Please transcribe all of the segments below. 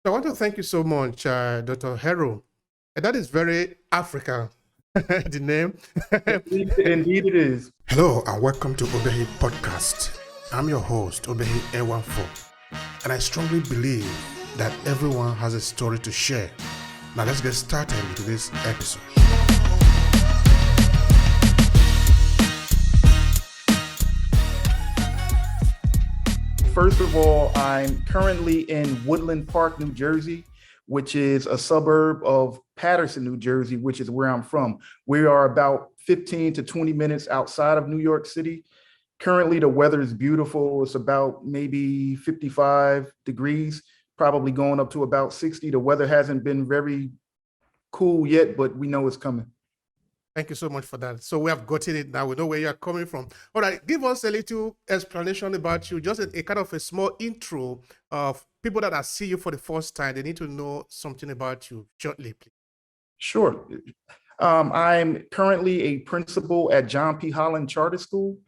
So I want to thank you so much, Dr. Heru. And that is very African, the name. Indeed it is. Hello and welcome to Obehi Podcast. I'm your host, Obehi Ewanfo, and I strongly believe that everyone has a story to share. Now let's get started into this episode. First of all, I'm currently in Woodland Park, New Jersey, which is a suburb of Paterson, New Jersey, which is where I'm from. We are about 15 to 20 minutes outside of New York City. Currently, the weather is beautiful. It's about maybe 55 degrees, probably going up to about 60. The weather hasn't been very cool yet, but we know it's coming. Thank you so much for that. So we have gotten it now. We know where you are coming from. All right, give us a little explanation about you, just a kind of a small intro of people that are see you for the first time. They need to know something about you shortly, please. Sure. I'm currently a principal at John P. Holland Charter School.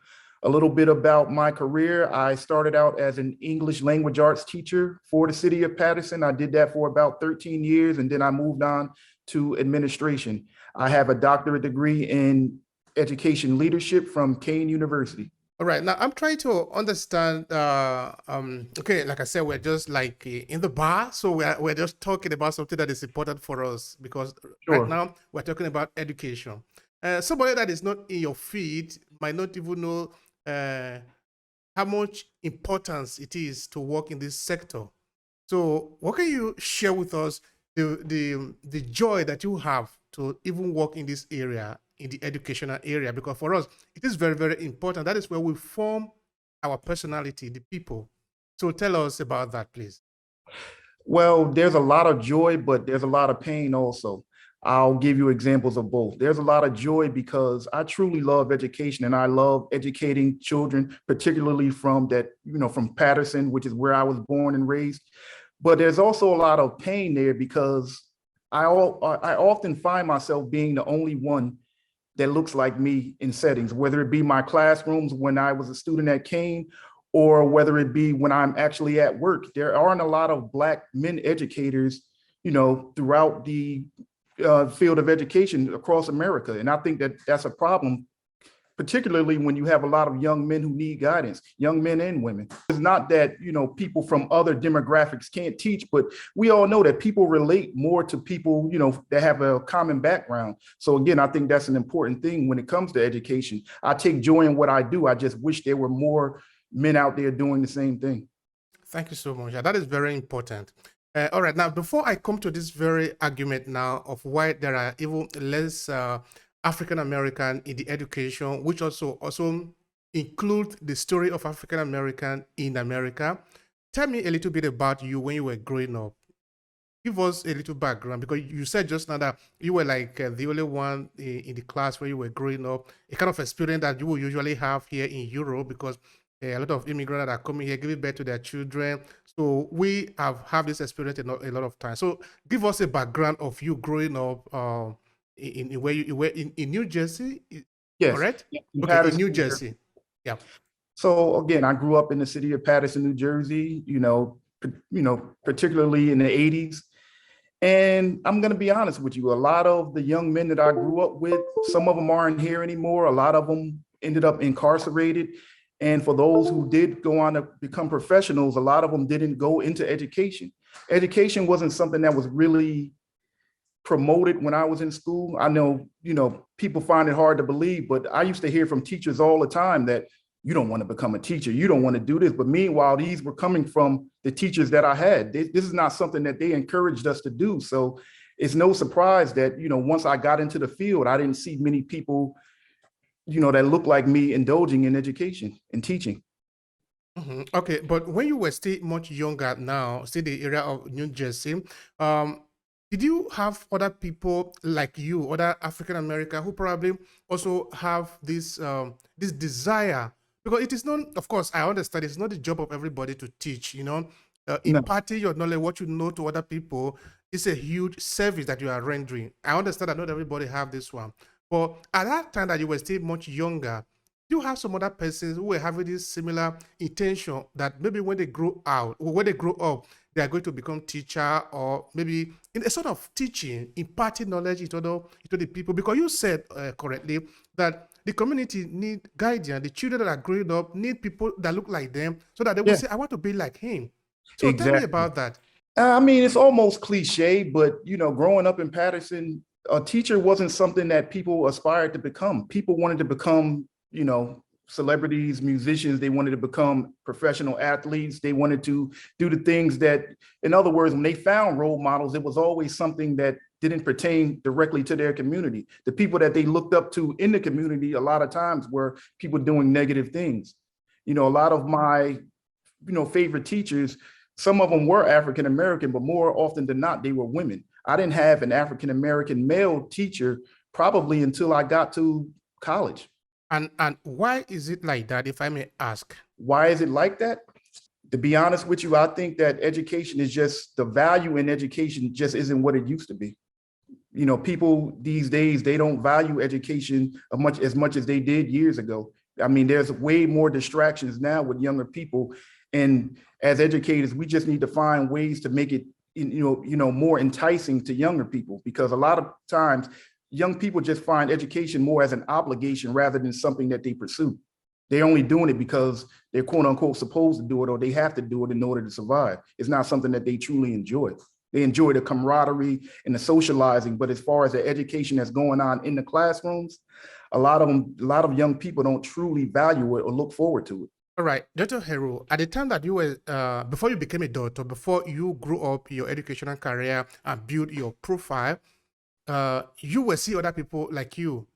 A little bit about my career. I started out as an English language arts teacher for the city of Paterson. I did that for about 13 years, and then I moved on to administration. I have a doctorate degree in education leadership from Kane University. All right, now I'm trying to understand. Okay, like I said, we're just like in the bar, so we're just talking about something that is important for us because right Sure. now we're talking about education. Somebody that is not in your field might not even know uh, how much importance it is to work in this sector. So, what can you share with us the joy that you have to even work in this area, in the educational area? Because for us, it is very, very important. That is where we form our personality, the people. So, tell us about that, please. Well, there's a lot of joy, but there's a lot of pain also. I'll give you examples of both. There's a lot of joy because I truly love education and I love educating children, particularly from from Paterson, which is where I was born and raised. But there's also a lot of pain there because I often find myself being the only one that looks like me in settings, whether it be my classrooms when I was a student at Kane or whether it be when I'm actually at work. There aren't a lot of Black men educators, throughout the field of education across America. And I think that that's a problem, particularly when you have a lot of young men who need guidance, young men and women. It's not that, people from other demographics can't teach, but we all know that people relate more to people, that have a common background. So again, I think that's an important thing when it comes to education. I take joy in what I do. I just wish there were more men out there doing the same thing. Thank you so much. Yeah, that is very important. All right, now before I come to this very argument now of why there are even less African American in the education, which also include the story of African American in America, tell me a little bit about you when you were growing up. Give us a little background because you said just now that you were like the only one in the class where you were growing up, a kind of experience that you will usually have here in Europe because a lot of immigrants that are coming here giving birth to their children. So we have this experience a lot of times. So give us a background of you growing up in where you were in New Jersey, Yes. correct? In Okay, in Patterson, New New Jersey. Jersey. Yeah. So again, I grew up in the city of Patterson, New Jersey, particularly in the 80s. And I'm going to be honest with you, a lot of the young men that I grew up with, some of them aren't here anymore. A lot of them ended up incarcerated. And for those who did go on to become professionals, a lot of them didn't go into education. Education wasn't something that was really promoted when I was in school. I know, people find it hard to believe, but I used to hear from teachers all the time that you don't want to become a teacher. You don't want to do this. But meanwhile, these were coming from the teachers that I had. This is not something that they encouraged us to do. So it's no surprise that, once I got into the field, I didn't see many people, that look like me indulging in education and teaching. Okay, but when you were still much younger now, still the area of New Jersey, um, did you have other people like you, other African American, who probably also have this desire? Because it is not, of course, I understand it's not the job of everybody to teach. No. Imparting your knowledge, what you know to other people, is a huge service that you are rendering. I understand that not everybody have this one, but at that time that you were still much younger. you have some other persons who are having this similar intention that maybe when they grow out or when they grow up, they are going to become teacher or maybe in a sort of teaching, imparting knowledge into the people? Because you said correctly that the community need guidance. The children that are growing up need people that look like them so that they will Yeah, say, I want to be like him. So tell me exactly. about that. I mean, it's almost cliche, but growing up in Patterson, a teacher wasn't something that people aspired to become. People wanted to become, celebrities, musicians. They wanted to become professional athletes. They wanted to do the things that, in other words, when they found role models, it was always something that didn't pertain directly to their community. The people that they looked up to in the community, a lot of times were people doing negative things. A lot of my favorite teachers, some of them were African American, but more often than not, they were women. I didn't have an African American male teacher probably until I got to college. And why is it like that, if I may ask? Why is it like that? To be honest with you, I think that education is just the value in education just isn't what it used to be. People these days, they don't value education as much as they did years ago. I mean, there's way more distractions now with younger people. And as educators, we just need to find ways to make it, more enticing to younger people, because a lot of times young people just find education more as an obligation rather than something that they pursue. They're only doing it because they're quote unquote supposed to do it, or they have to do it in order to survive. It's not something that they truly enjoy. They enjoy the camaraderie and the socializing, but as far as the education that's going on in the classrooms, a lot of young people don't truly value it or look forward to it. All right, Dr. Heru, at the time that you were, before you became a doctor, before you grew up your educational career and built your profile, you will see other people like you.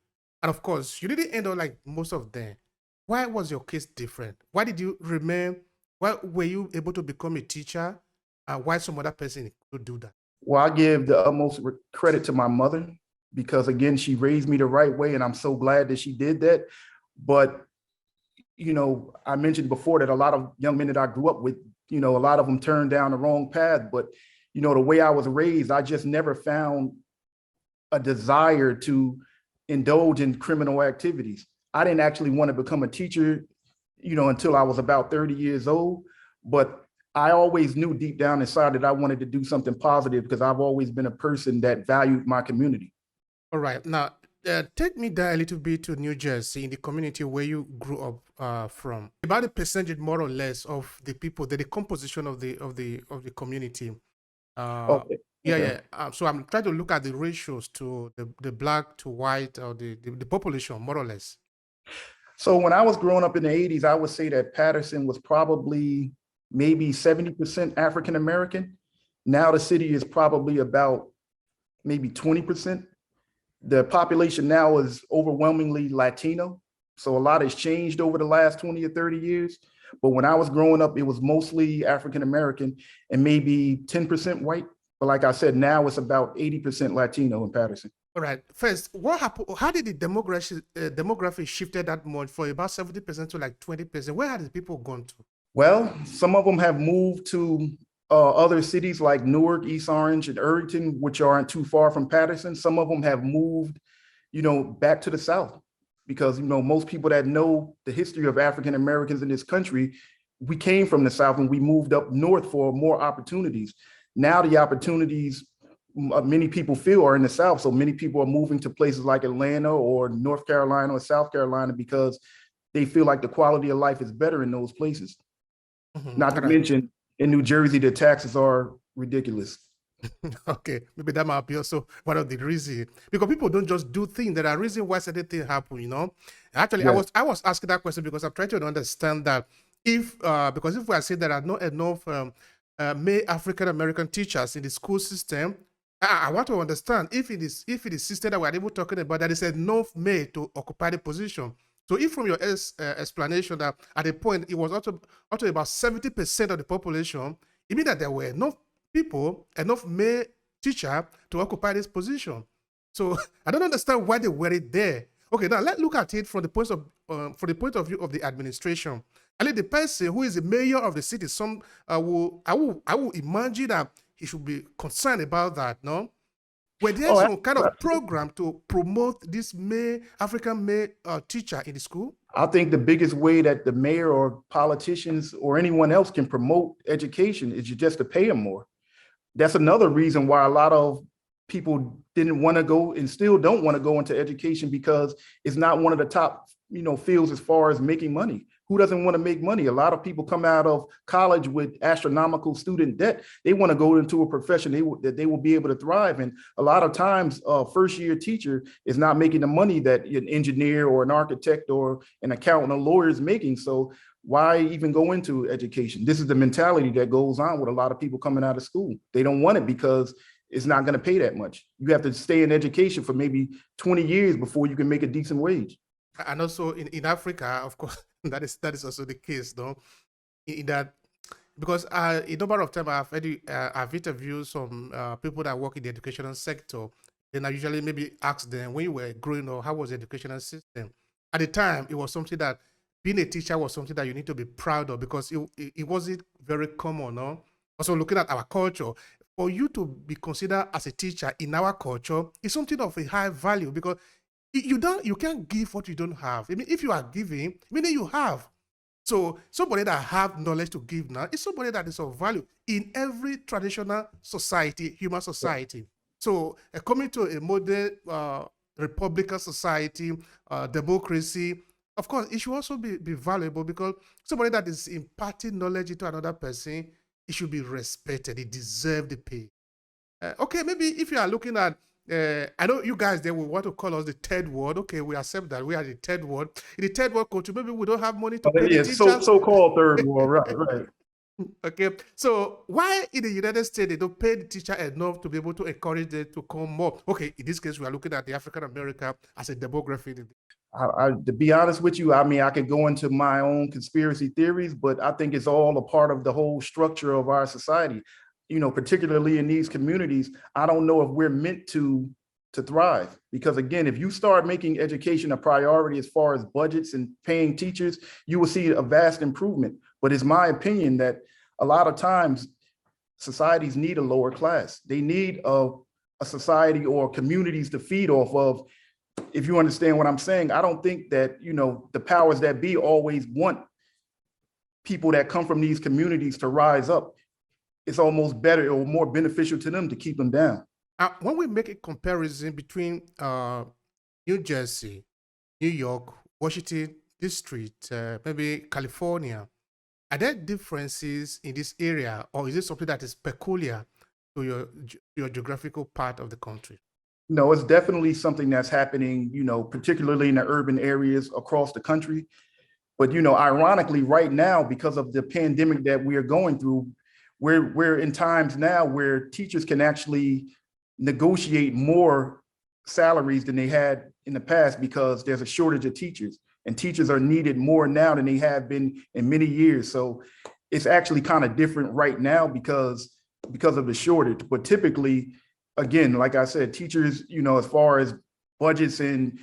And of course, you didn't end up like most of them. Why was your case different? Why did you remain? Why were you able to become a teacher? And why some other person could do that? Well, I give the utmost credit to my mother, because again, she raised me the right way, and I'm so glad that she did that. But I mentioned before that a lot of young men that I grew up with, a lot of them turned down the wrong path. But the way I was raised, I just never found a desire to indulge in criminal activities. I didn't actually want to become a teacher, until I was about 30 years old. But I always knew deep down inside that I wanted to do something positive, because I've always been a person that valued my community. All right. Now, take me there a little bit to New Jersey, in the community where you grew up from. About the percentage, more or less, of the people, the composition of the community. Okay. Yeah, Okay. yeah. So I'm trying to look at the ratios to the black to white, or the population, more or less. So when I was growing up in the 80s, I would say that Patterson was probably maybe 70% African American. Now the city is probably about maybe 20%. The population now is overwhelmingly Latino. So a lot has changed over the last 20 or 30 years. But when I was growing up, it was mostly African American and maybe 10% white. But like I said, now it's about 80% Latino in Patterson. All right. First, what happened? How did the demography shifted that much from about 70% to like 20%? Where had the people gone to? Well, some of them have moved to other cities like Newark, East Orange, and Irvington, which aren't too far from Patterson. Some of them have moved, back to the South, because, most people that know the history of African Americans in this country, we came from the South and we moved up north for more opportunities. Now the opportunities many people feel are in the South. So many people are moving to places like Atlanta or North Carolina or South Carolina because they feel like the quality of life is better in those places. Not to mention, in New Jersey, the taxes are ridiculous. Okay, maybe that might be also one of the reasons, because people don't just do things. There are reasons why certain things happen. Actually, Yes. I was asking that question because I'm trying to understand that because if we are saying there are not enough male African American teachers in the school system, I want to understand if it is system that we're even talking about, that is enough male to occupy the position. So if from your explanation that at a point it was also about 70% of the population, it means that there were enough people, enough male teacher to occupy this position. So I don't understand why they were it there. Okay, now let's look at it from the point of view of the administration. I mean, the person who is the mayor of the city, I will imagine that he should be concerned about that. No, were there Oh, some kind of program to promote this African male teacher in the school? I think the biggest way that the mayor or politicians or anyone else can promote education is just to pay them more. That's another reason why a lot of people didn't want to go and still don't want to go into education, because it's not one of the top, fields as far as making money. Who doesn't want to make money? A lot of people come out of college with astronomical student debt. They want to go into a profession that they will be able to thrive in. A lot of times, a first-year teacher is not making the money that an engineer or an architect or an accountant or lawyer is making. So why even go into education? This is the mentality that goes on with a lot of people coming out of school. They don't want it because it's not going to pay that much. You have to stay in education for maybe 20 years before you can make a decent wage. And also in Africa, of course, that is also the case, though, in that, because a number of times I've interviewed some people that work in the educational sector, and I usually maybe ask them, when you were growing up, how was the educational system? At the time, it was something that being a teacher was something that you need to be proud of, because it wasn't very common, no? Also, looking at our culture, for you to be considered as a teacher in our culture is something of a high value, because you can't give what you don't have. I mean, if you are giving, meaning you have. So somebody that have knowledge to give now is somebody that is of value in every traditional society, human society. So coming to a modern republican society, democracy, of course, it should also be valuable, because somebody that is imparting knowledge into another person, it should be respected. It deserves the pay. Okay, maybe if you are looking at, I know you guys there will want to call us the third world. Okay, we accept that we are the third world. In the third world country, maybe we don't have money to pay the teachers. So-called third world, right. Okay, so why in the United States they don't pay the teacher enough to be able to encourage them to come more? Okay, in this case, we are looking at the African American as a demography. To be honest with you, I mean, I could go into my own conspiracy theories, but I think it's all a part of the whole structure of our society. Particularly in these communities, I don't know if we're meant to thrive, because again, if you start making education a priority as far as budgets and paying teachers, you will see a vast improvement. But it's my opinion that a lot of times societies need a lower class. They need a society or communities to feed off of. If you understand what I'm saying, I don't think that, the powers that be always want people that come from these communities to rise up. It's almost better or more beneficial to them to keep them down. When we make a comparison between New Jersey, New York, Washington District, maybe California, are there differences in this area, or is it something that is peculiar to your geographical part of the country? No, it's definitely something that's happening, particularly in the urban areas across the country. But, ironically, right now, because of the pandemic that we are going through, we're in times now where teachers can actually negotiate more salaries than they had in the past, because there's a shortage of teachers, and teachers are needed more now than they have been in many years. So it's actually kind of different right now because of the shortage. But typically, again, like I said, teachers, as far as budgets and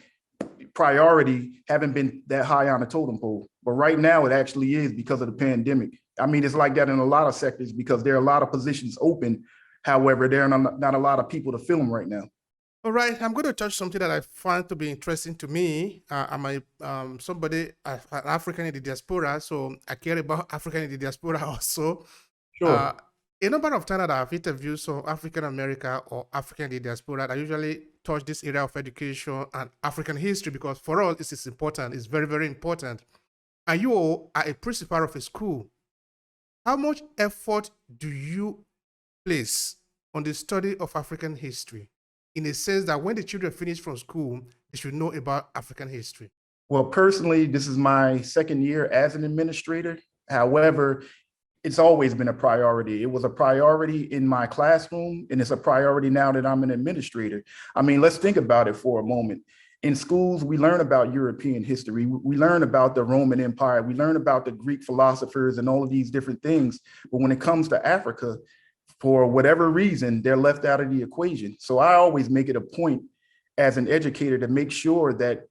priority, haven't been that high on the totem pole. But right now it actually is, because of the pandemic. I mean, it's like that in a lot of sectors, because there are a lot of positions open. However, there are not a lot of people to fill them right now. All right, I'm going to touch something that I find to be interesting to me. I'm somebody, an African in the diaspora, so I care about African in the diaspora also. Sure. A number of times that I've interviewed some African American or African in the diaspora, I usually touch this area of education and African history, because for us, this is important. It's very, very important. And you all are a principal of a school. How much effort do you place on the study of African history, in a sense that when the children finish from school, they should know about African history? Well, personally, this is my second year as an administrator. However, it's always been a priority. It was a priority in my classroom, and it's a priority now that I'm an administrator. I mean, let's think about it for a moment. In schools, we learn about European history. We learn about the Roman Empire. We learn about the Greek philosophers and all of these different things. But when it comes to Africa, for whatever reason, they're left out of the equation. So I always make it a point as an educator to make sure that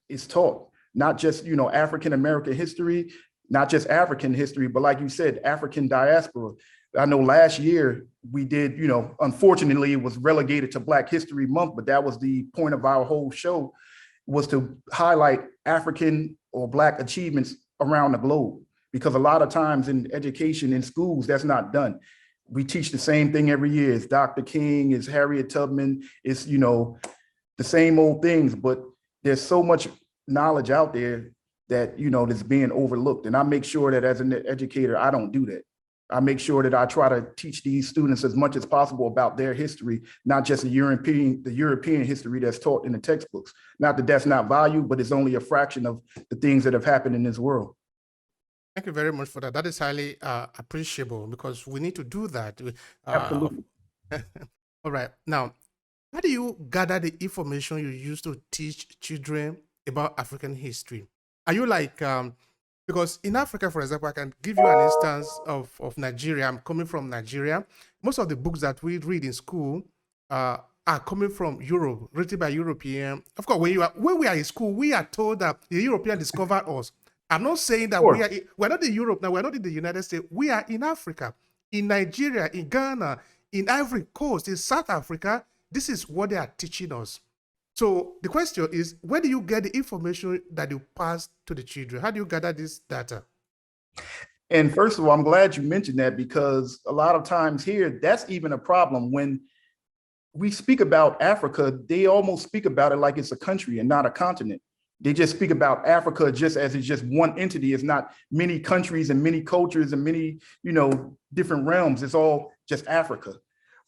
it's taught, not just, African-American history, not just African history, but like you said, African diaspora. I know last year we did, unfortunately, it was relegated to Black History Month, but that was the point of our whole show, was to highlight African or Black achievements around the globe. Because a lot of times in education in schools, that's not done. We teach the same thing every year. It's Dr. King, it's Harriet Tubman, it's, the same old things, but there's so much knowledge out there that, that's being overlooked. And I make sure that as an educator, I don't do that. I make sure that I try to teach these students as much as possible about their history, not just the European history that's taught in the textbooks. Not that that's not valued, but it's only a fraction of the things that have happened in this world. Thank you very much for that. That is highly appreciable because we need to do that. Absolutely. All right. Now, how do you gather the information you use to teach children about African history? Are you like, because in Africa, for example, I can give you an instance of Nigeria. I'm coming from Nigeria. Most of the books that we read in school are coming from Europe, written by European. Of course, when we are in school, we are told that the European discovered us. I'm not saying that Sure. we're not in Europe now, we're not in the United States. We are in Africa, in Nigeria, in Ghana, in Ivory Coast, in South Africa. This is what they are teaching us. So the question is, where do you get the information that you pass to the children? How do you gather this data? And first of all, I'm glad you mentioned that, because a lot of times here, that's even a problem. When we speak about Africa, they almost speak about it like it's a country and not a continent. They just speak about Africa just as it's just one entity. It's not many countries and many cultures and many, different realms. It's all just Africa.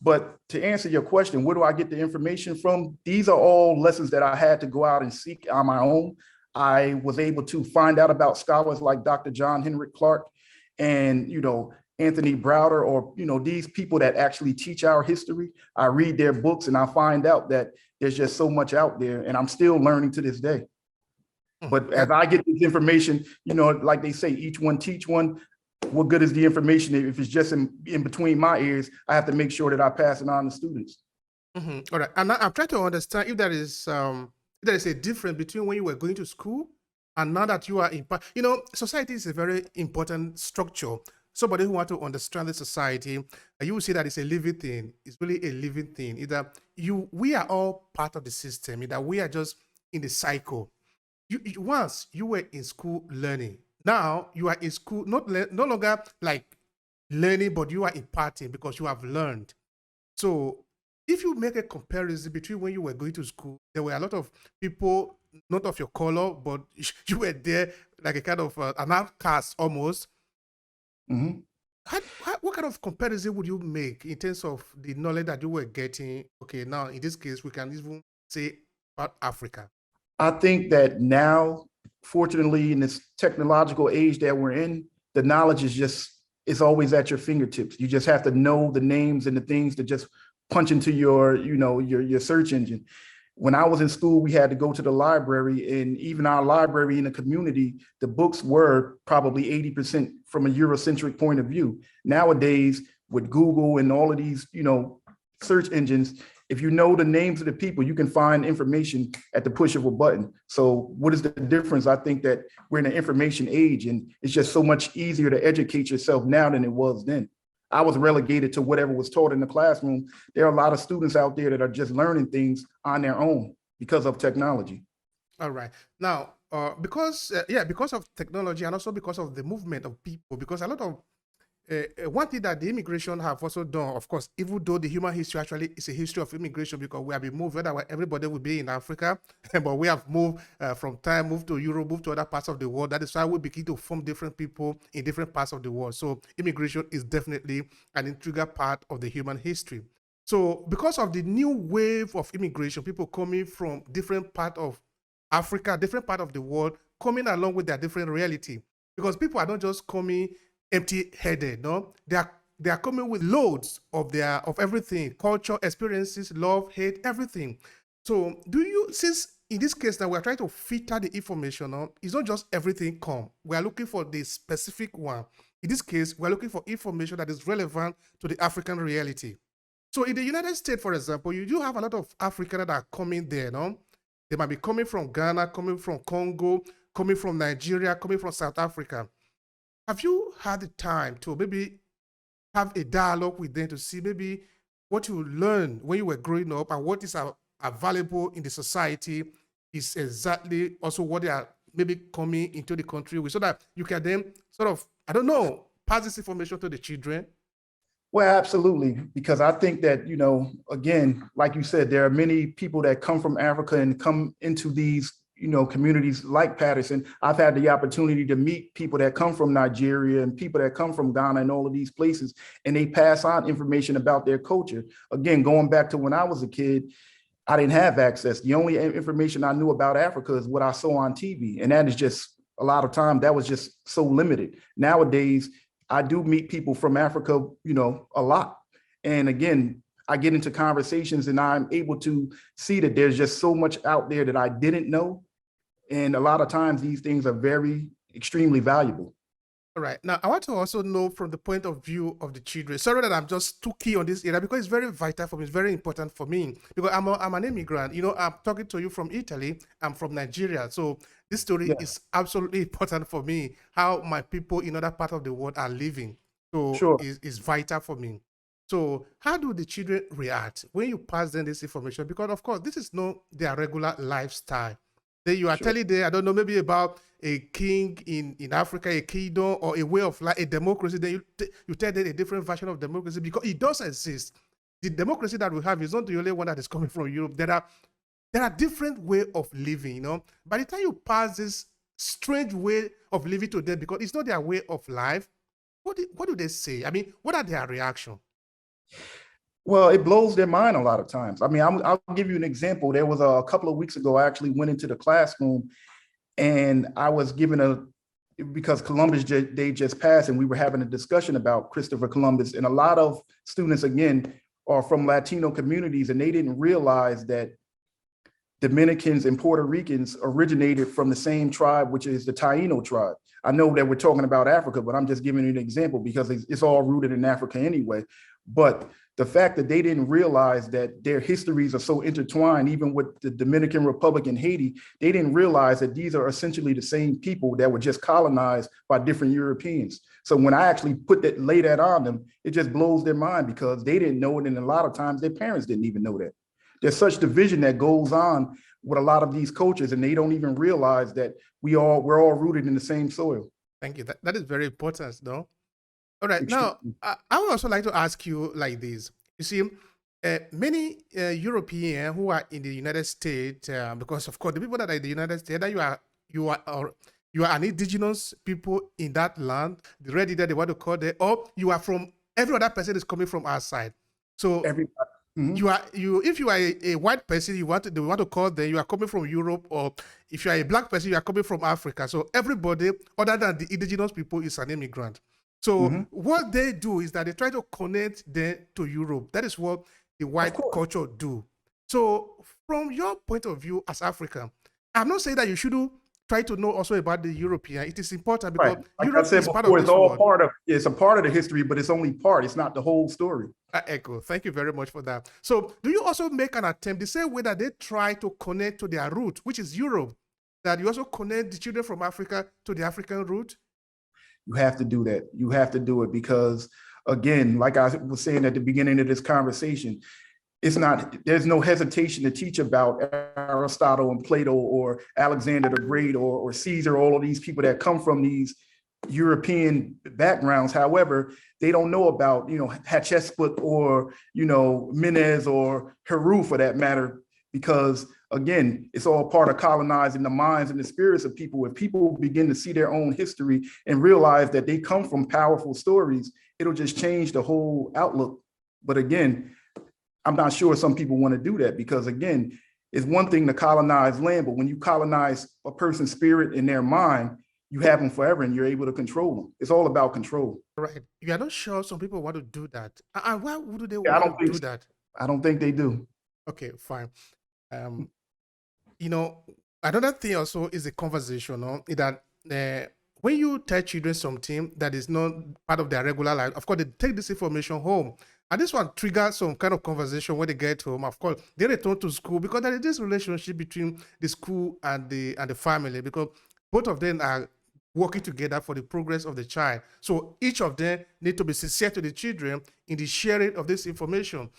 But to answer your question, where do I get the information from? These are all lessons that I had to go out and seek on my own. I was able to find out about scholars like Dr. John Henrik Clark and, Anthony Browder, or, these people that actually teach our history. I read their books and I find out that there's just so much out there, and I'm still learning to this day. But as I get this information, like they say, each one teach one. What good is the information if it's just in between my ears? I have to make sure that I pass it on to students. All right. And I'm trying to understand if there is a difference between when you were going to school and now that you are in, society is a very important structure. Somebody who wants to understand the society, you will see that it's a living thing. It's really a living thing. We are all part of the system. Either we are just in the cycle. Once you were in school learning, now you are in school, no longer like learning, but you are imparting because you have learned. So if you make a comparison between when you were going to school, there were a lot of people, not of your color, but you were there like a kind of an outcast almost. Mm-hmm. What kind of comparison would you make in terms of the knowledge that you were getting? Okay, now in this case, we can even say about Africa. I think that now, fortunately, in this technological age that we're in, the knowledge is always at your fingertips. You just have to know the names and the things to just punch into your search engine. When I was in school, we had to go to the library, and even our library in the community, the books were probably 80% from a Eurocentric point of view. Nowadays, with Google and all of these, search engines, if you know the names of the people, you can find information at the push of a button. So what is the difference? I think that we're in an information age, and it's just so much easier to educate yourself now than it was then. I was relegated to whatever was taught in the classroom. There are a lot of students out there that are just learning things on their own because of technology. All right. Now, because of technology and also because of the movement of people, because a lot of one thing that the immigration have also done, of course, even though the human history actually is a history of immigration, because we have been moved, whether everybody will be in Africa, but we have moved moved to Europe, moved to other parts of the world. That is why we begin to form different people in different parts of the world. So immigration is definitely an integral part of the human history. So because of the new wave of immigration, people coming from different part of Africa, different part of the world, coming along with their different reality. Because people are not just coming empty-headed, no? They are coming with loads of everything, culture, experiences, love, hate, everything. So since in this case now we're trying to filter the information, no? It's not just everything come. We are looking for the specific one. In this case, we're looking for information that is relevant to the African reality. So in the United States, for example, you do have a lot of Africans that are coming there, no? They might be coming from Ghana, coming from Congo, coming from Nigeria, coming from South Africa. Have you had the time to maybe have a dialogue with them to see maybe what you learned when you were growing up and what is available in the society is exactly also what they are maybe coming into the country with, so that you can then sort of, I don't know, pass this information to the children? Well, absolutely, because I think that, again, like you said, there are many people that come from Africa and come into these, communities like Patterson. I've had the opportunity to meet people that come from Nigeria and people that come from Ghana and all of these places, and they pass on information about their culture. Again, going back to when I was a kid, I didn't have access. The only information I knew about Africa is what I saw on TV. And that is just, a lot of time, that was just so limited. Nowadays, I do meet people from Africa, a lot. And again, I get into conversations and I'm able to see that there's just so much out there that I didn't know. And a lot of times these things are very, extremely valuable. All right. Now, I want to also know from the point of view of the children. Sorry that I'm just too key on this area, because it's very vital for me. It's very important for me, because I'm an immigrant. I'm talking to you from Italy. I'm from Nigeria. So this story Yeah, is absolutely important for me, how my people in other parts of the world are living. So sure, it's vital for me. So how do the children react when you pass them this information? Because, of course, this is not their regular lifestyle. Then you are sure. telling them, I don't know, maybe about a king in Africa, a kingdom, or a way of life, a democracy. Then you tell them a different version of democracy, because it does exist. The democracy that we have is not the only one that is coming from Europe. There are different way of living. By the time you pass this strange way of living to them, because it's not their way of life, what do they say? I mean, what are their reaction? Well, it blows their mind a lot of times. I mean, I'll give you an example. There was a couple of weeks ago, I actually went into the classroom and I was given because Columbus Day just passed and we were having a discussion about Christopher Columbus. And a lot of students, again, are from Latino communities, and they didn't realize that Dominicans and Puerto Ricans originated from the same tribe, which is the Taino tribe. I know that we're talking about Africa, but I'm just giving you an example because it's all rooted in Africa anyway. But the fact that they didn't realize that their histories are so intertwined, even with the Dominican Republic and Haiti, they didn't realize that these are essentially the same people that were just colonized by different Europeans. So when I actually lay that on them, it just blows their mind because they didn't know it. And a lot of times their parents didn't even know that. There's such division that goes on with a lot of these cultures, and they don't even realize that we're all rooted in the same soil. Thank you. That is very important, no? All right. Now, Extremely. I would also like to ask you like this. You see, many Europeans who are in the United States, because of course the people that are in the United States, that you are an indigenous people in that land, the ready that they want to call it, or you are from, every other person is coming from outside. So Everybody. Mhm. if you are a white person, they want to call them, you are coming from Europe, or if you are a black person, you are coming from Africa. So everybody other than the indigenous people is an immigrant. So Mhm. what they do is that they try to connect them to Europe. That is what the Of white course. culture do. So from your point of view as African, I'm not saying that you shouldn't try to know also about the European. It is important Right. because Like I Europe said is part of before, this world. it's a part of the history, but it's only part. It's not the whole story. Echo. Thank you very much for that. So do you also make an attempt the same way that they try to connect to their root, which is Europe, that you also connect the children from Africa to the African root? You have to do that. You have to do it because, again, like I was saying at the beginning of this conversation, there's no hesitation to teach about Aristotle and Plato or Alexander the Great or Caesar, all of these people that come from these European backgrounds. However, they don't know about, Hatshepsut or, Menes or Heru for that matter, because again, it's all part of colonizing the minds and the spirits of people. If people begin to see their own history and realize that they come from powerful stories, it'll just change the whole outlook. But again, I'm not sure some people want to do that because again, it's one thing to colonize land, but when you colonize a person's spirit and their mind, you have them forever and you're able to control them. It's all about control. Right. You are not sure some people want to do that. And why would they Yeah, want to do that? I don't think they do. Okay, fine. Um, you know, another thing also is the conversation, no? Is that when you tell children something that is not part of their regular life, of course, they take this information home. And this one triggers some kind of conversation when they get home. Of course, they return to school because there is this relationship between the school and the family, because both of them are working together for the progress of the child. So each of them need to be sincere to the children in the sharing of this information.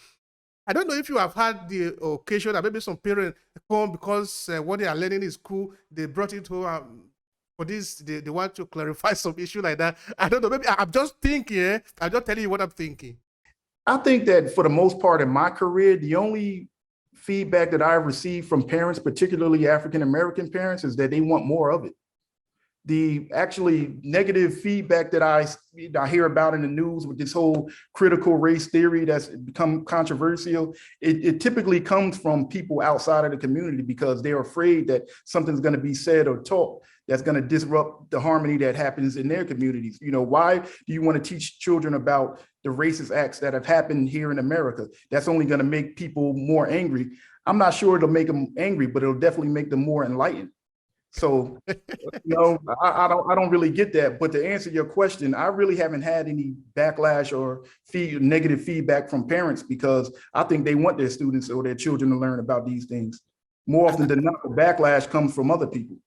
I don't know if you have had the occasion that maybe some parents come because what they are learning in school, they brought it home. For this, they want to clarify some issue like that. I don't know. Maybe I'm just thinking. I'm just telling you what I'm thinking. I think that for the most part in my career, the only feedback that I've received from parents, particularly African-American parents, is that they want more of it. The actually negative feedback that I hear about in the news with this whole critical race theory that's become controversial, it typically comes from people outside of the community because they're afraid that something's going to be said or taught that's going to disrupt the harmony that happens in their communities. Why do you want to teach children about the racist acts that have happened here in America? That's only going to make people more angry. I'm not sure it'll make them angry, but it'll definitely make them more enlightened. So, I don't really get that. But to answer your question, I really haven't had any backlash or negative feedback from parents because I think they want their students or their children to learn about these things. More often than not, the backlash comes from other people.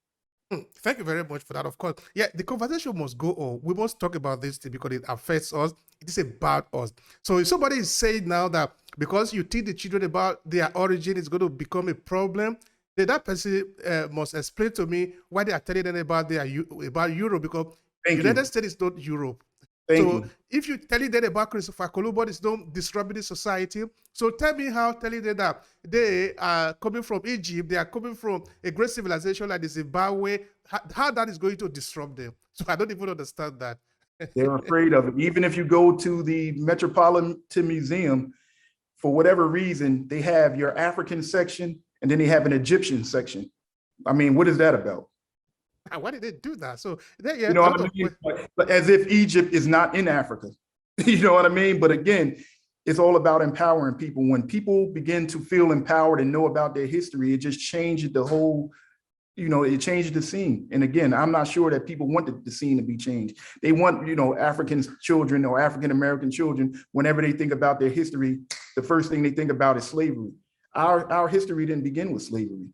Thank you very much for that. Of course, yeah, the conversation must go on. We must talk about this thing because it affects us. It is about us. So if somebody is saying now that because you teach the children about their origin, it's going to become a problem, then that person must explain to me why they are telling them about Europe, because United States is not Europe. So if you're telling them about Christopher Columbus, it's not disrupting the society. So tell me how telling them that they are coming from Egypt, they are coming from a great civilization like the Zimbabwe, how that is going to disrupt them. So I don't even understand that. They're afraid of it. Even if you go to the Metropolitan Museum, for whatever reason, they have your African section and then they have an Egyptian section. I mean, what is that about? Why did they do that? So you know what I mean? But as if Egypt is not in Africa. You know what I mean? But again, it's all about empowering people. When people begin to feel empowered and know about their history, it just changes the whole, it changes the scene. And again, I'm not sure that people want the scene to be changed. They want, African children or African-American children, whenever they think about their history, the first thing they think about is slavery. Our history didn't begin with slavery.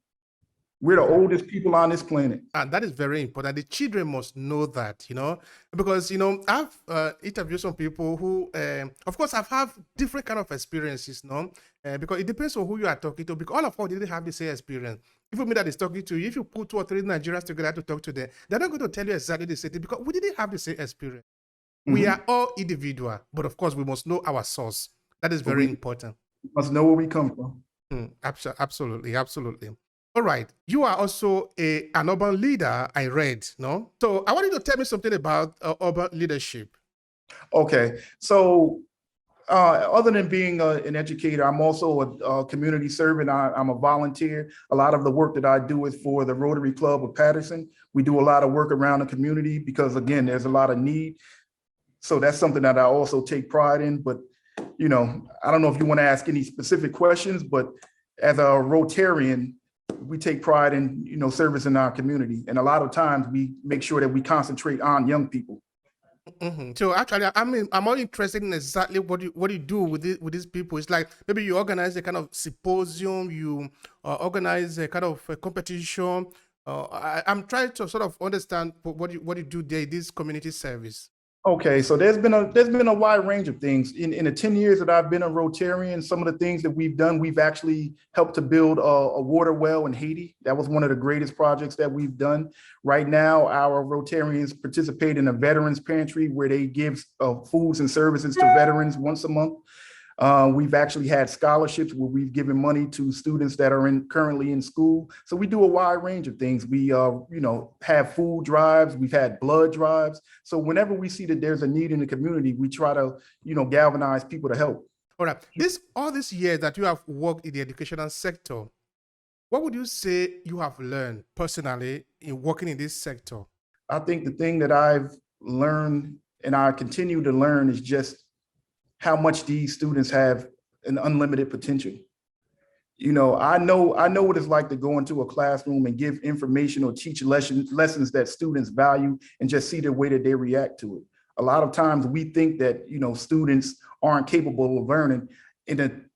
We're the oldest people on this planet. And that is very important. The children must know that, because, I've interviewed some people who, of course, I've had different kind of experiences, because it depends on who you are talking to, because all of us didn't have the same experience. If me that is talking to you, if you put 2 or 3 Nigerians together to talk to them, they're not going to tell you exactly the same thing because we didn't have the same experience. Mm-hmm. We are all individual, but of course, we must know our source. That is very important. We must know where we come from. Absolutely. All right. You are also an urban leader, I read, no? So I want you to tell me something about urban leadership. Okay. So other than being an educator, I'm also a community servant. I'm a volunteer. A lot of the work that I do is for the Rotary Club of Patterson. We do a lot of work around the community because, again, there's a lot of need. So that's something that I also take pride in. But, I don't know if you want to ask any specific questions, but as a Rotarian, we take pride in, service in our community. And a lot of times we make sure that we concentrate on young people. Mm-hmm. So actually, I'm more interested in exactly what you do with these people. It's like maybe you organize a kind of symposium, you organize a kind of a competition. I'm trying to sort of understand what you do there, this community service. Okay, so there's been a wide range of things in the 10 years that I've been a Rotarian. Some of the things that we've done, we've actually helped to build a water well in Haiti. That was one of the greatest projects that we've done. Right now, our Rotarians participate in a veterans pantry where they give foods and services to veterans once a month. We've actually had scholarships where we've given money to students that are currently in school. So we do a wide range of things. We, have food drives. We've had blood drives. So whenever we see that there's a need in the community, we try to, galvanize people to help. All right. All this year that you have worked in the educational sector, what would you say you have learned personally in working in this sector? I think the thing that I've learned and I continue to learn is just how much these students have an unlimited potential. I know what it's like to go into a classroom and give information or teach lessons that students value and just see the way that they react to it. A lot of times we think that, students aren't capable of learning. In the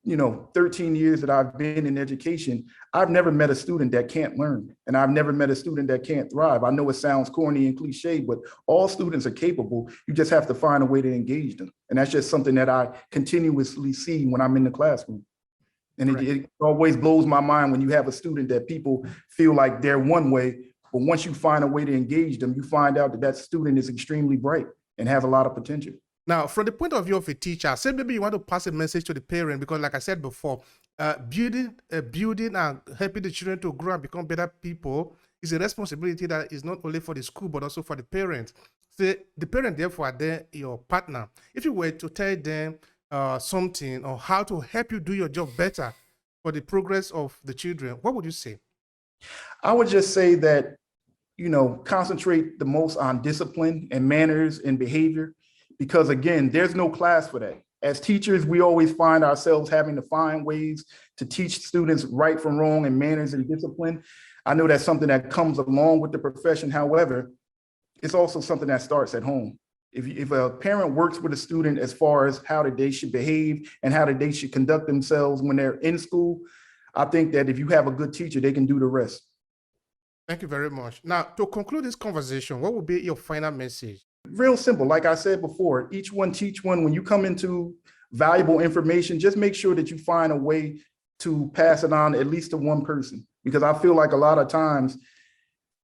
13 years that I've been in education, I've never met a student that can't learn. And I've never met a student that can't thrive. I know it sounds corny and cliche, but all students are capable. You just have to find a way to engage them. And that's just something that I continuously see when I'm in the classroom. And Correct. it always blows my mind when you have a student that people feel like they're one way, but once you find a way to engage them, you find out that that student is extremely bright and has a lot of potential. Now, from the point of view of a teacher, say maybe you want to pass a message to the parent, because like I said before, building and helping the children to grow and become better people is a responsibility that is not only for the school, but also for the parent. Say the parent, therefore, are there your partner. If you were to tell them something or how to help you do your job better for the progress of the children, what would you say? I would just say that, concentrate the most on discipline and manners and behavior, because again, there's no class for that. As teachers, we always find ourselves having to find ways to teach students right from wrong and manners and discipline. I know that's something that comes along with the profession. However, it's also something that starts at home. If a parent works with a student as far as how they should behave and how they should conduct themselves when they're in school, I think that if you have a good teacher, they can do the rest. Thank you very much. Now, to conclude this conversation, what would be your final message? Real simple. Like I said before, each one teach one. When you come into valuable information, just make sure that you find a way to pass it on at least to one person, because I feel like a lot of times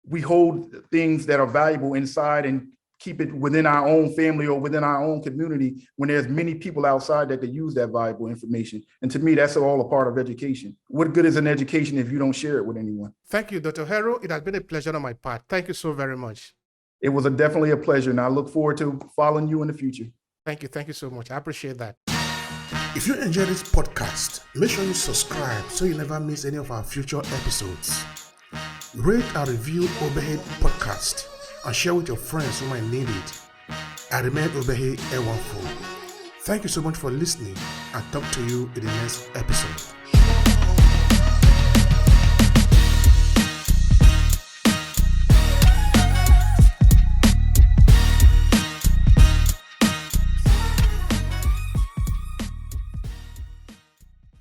we hold things that are valuable inside and keep it within our own family or within our own community when there's many people outside that could use that valuable information. And to me, that's all a part of education. What good is an education if you don't share it with anyone? Thank you, Dr. Heru. It has been a pleasure on my part. Thank you so very much. It was definitely a pleasure, and I look forward to following you in the future. Thank you. Thank you so much. I appreciate that. If you enjoy this podcast, make sure you subscribe so you never miss any of our future episodes. Rate and review Obehi Podcast and share with your friends who might need it. I remain Obehi Ewafo. Thank you so much for listening, and talk to you in the next episode.